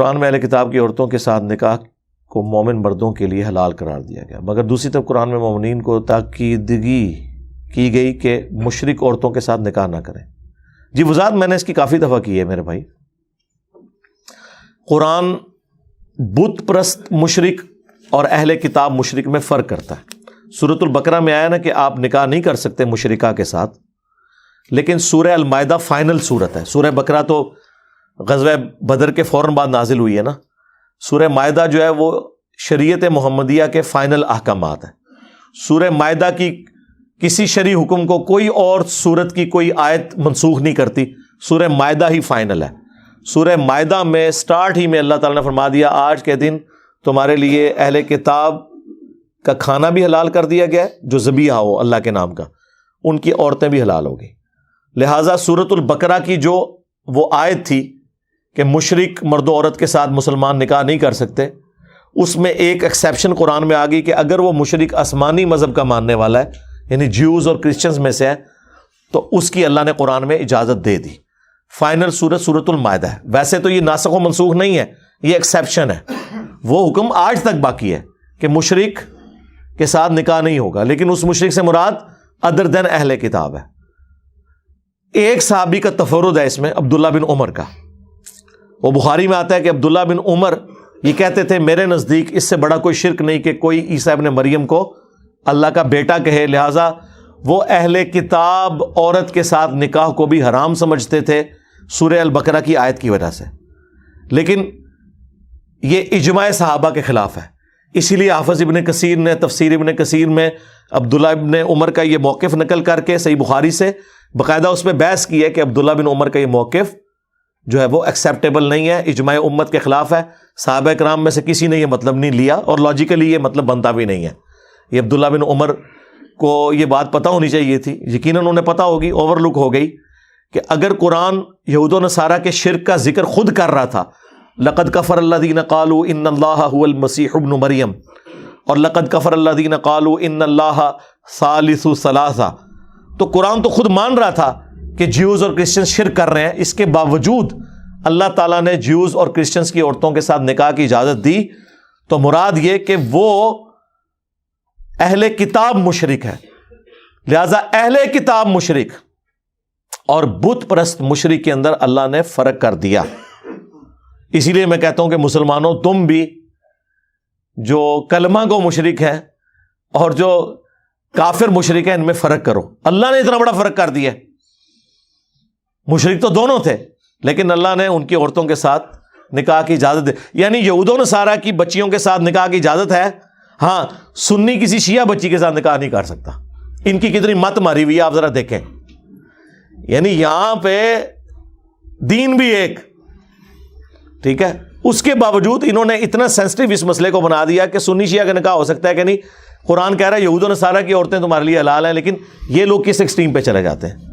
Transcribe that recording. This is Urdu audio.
قرآن میں اہل کتاب کی عورتوں کے ساتھ نکاح کو مومن مردوں کے لیے حلال قرار دیا گیا، مگر دوسری طرف قرآن میں مومنین کو تاکیدگی کی گئی کہ مشرک عورتوں کے ساتھ نکاح نہ کریں۔ جی وضاحت میں نے اس کی کافی دفعہ کی ہے میرے بھائی۔ قرآن بت پرست مشرک اور اہل کتاب مشرک میں فرق کرتا ہے۔ سورۃ البقرہ میں آیا نا کہ آپ نکاح نہیں کر سکتے مشرکہ کے ساتھ، لیکن سورہ المائدہ فائنل سورت ہے۔ سورہ بقرہ تو غزوہ بدر کے فوراً بعد نازل ہوئی ہے نا، سورہ مائدہ جو ہے وہ شریعت محمدیہ کے فائنل احکامات ہیں۔ سورہ مائدہ کی کسی شرعی حکم کو کوئی اور سورت کی کوئی آیت منسوخ نہیں کرتی، سورہ مائدہ ہی فائنل ہے۔ سورہ مائدہ میں سٹارٹ ہی میں اللہ تعالیٰ نے فرما دیا آج کے دن تمہارے لیے اہل کتاب کا کھانا بھی حلال کر دیا گیا ہے، جو ذبیحہ ہو اللہ کے نام کا، ان کی عورتیں بھی حلال ہو گئی۔ لہٰذا سورۃ البقرہ کی جو وہ آیت تھی کہ مشرک مرد و عورت کے ساتھ مسلمان نکاح نہیں کر سکتے، اس میں ایک ایکسیپشن قرآن میں آ گئی کہ اگر وہ مشرک آسمانی مذہب کا ماننے والا ہے، یعنی جیوز اور کرسچنز میں سے ہے، تو اس کی اللہ نے قرآن میں اجازت دے دی۔ فائنل سورۃ المائدہ ہے۔ ویسے تو یہ ناسخ و منسوخ نہیں ہے، یہ ایکسیپشن ہے۔ وہ حکم آج تک باقی ہے کہ مشرک کے ساتھ نکاح نہیں ہوگا، لیکن اس مشرک سے مراد ادر دین اہل کتاب ہے۔ ایک صحابی کا تفرد ہے اس میں، عبداللہ بن عمر کا۔ وہ بخاری میں آتا ہے کہ عبداللہ بن عمر یہ کہتے تھے میرے نزدیک اس سے بڑا کوئی شرک نہیں کہ کوئی عیسیٰ ابن مریم کو اللہ کا بیٹا کہے، لہٰذا وہ اہل کتاب عورت کے ساتھ نکاح کو بھی حرام سمجھتے تھے سورہ البقرہ کی آیت کی وجہ سے، لیکن یہ اجماع صحابہ کے خلاف ہے۔ اسی لیے حافظ ابن کثیر نے تفسیر ابن کثیر میں عبداللہ ابن عمر کا یہ موقف نقل کر کے صحیح بخاری سے باقاعدہ اس میں بحث کی ہے کہ عبداللہ بن عمر کا یہ موقف جو ہے وہ ایکسیپٹیبل نہیں ہے، اجماع امت کے خلاف ہے۔ صحابہ کرام میں سے کسی نے یہ مطلب نہیں لیا اور لاجیکلی یہ مطلب بنتا بھی نہیں ہے۔ یہ عبداللہ بن عمر کو یہ بات پتہ ہونی چاہیے تھی، یقیناً انہیں پتہ ہوگی، اوور لک ہو گئی کہ اگر قرآن یہود و نصارہ کے شرک کا ذکر خود کر رہا تھا، لقد کفر الذین قالوا ان اللہ هو المسیح ابن مریم، اور لقد کفر الذین قالوا ان اللہ ثالث ثلاثہ، تو قرآن تو خود مان رہا تھا کہ جیوز اور کرسچنز شرک کر رہے ہیں، اس کے باوجود اللہ تعالیٰ نے جیوز اور کرسچنز کی عورتوں کے ساتھ نکاح کی اجازت دی، تو مراد یہ کہ وہ اہل کتاب مشرک ہے۔ لہذا اہل کتاب مشرک اور بت پرست مشرک کے اندر اللہ نے فرق کر دیا۔ اسی لیے میں کہتا ہوں کہ مسلمانوں تم بھی جو کلمہ گو مشرک ہیں اور جو کافر مشرک ہیں ان میں فرق کرو۔ اللہ نے اتنا بڑا فرق کر دیا، مشرک تو دونوں تھے لیکن اللہ نے ان کی عورتوں کے ساتھ نکاح کی اجازت دی۔ یعنی یہود و نصارہ کی بچیوں کے ساتھ نکاح کی اجازت ہے، ہاں سنی کسی شیعہ بچی کے ساتھ نکاح نہیں کر سکتا۔ ان کی کتنی مت ماری ہوئی ہے آپ ذرا دیکھیں، یعنی یہاں پہ دین بھی ایک، ٹھیک ہے، اس کے باوجود انہوں نے اتنا سینسٹیو اس مسئلے کو بنا دیا کہ سنی شیعہ کا نکاح ہو سکتا ہے کہ نہیں۔ قرآن کہہ رہا ہے یہود و نصارہ کی عورتیں تمہارے لیے حلال ہیں، لیکن یہ لوگ کس ایکسٹریم پہ چلے جاتے ہیں۔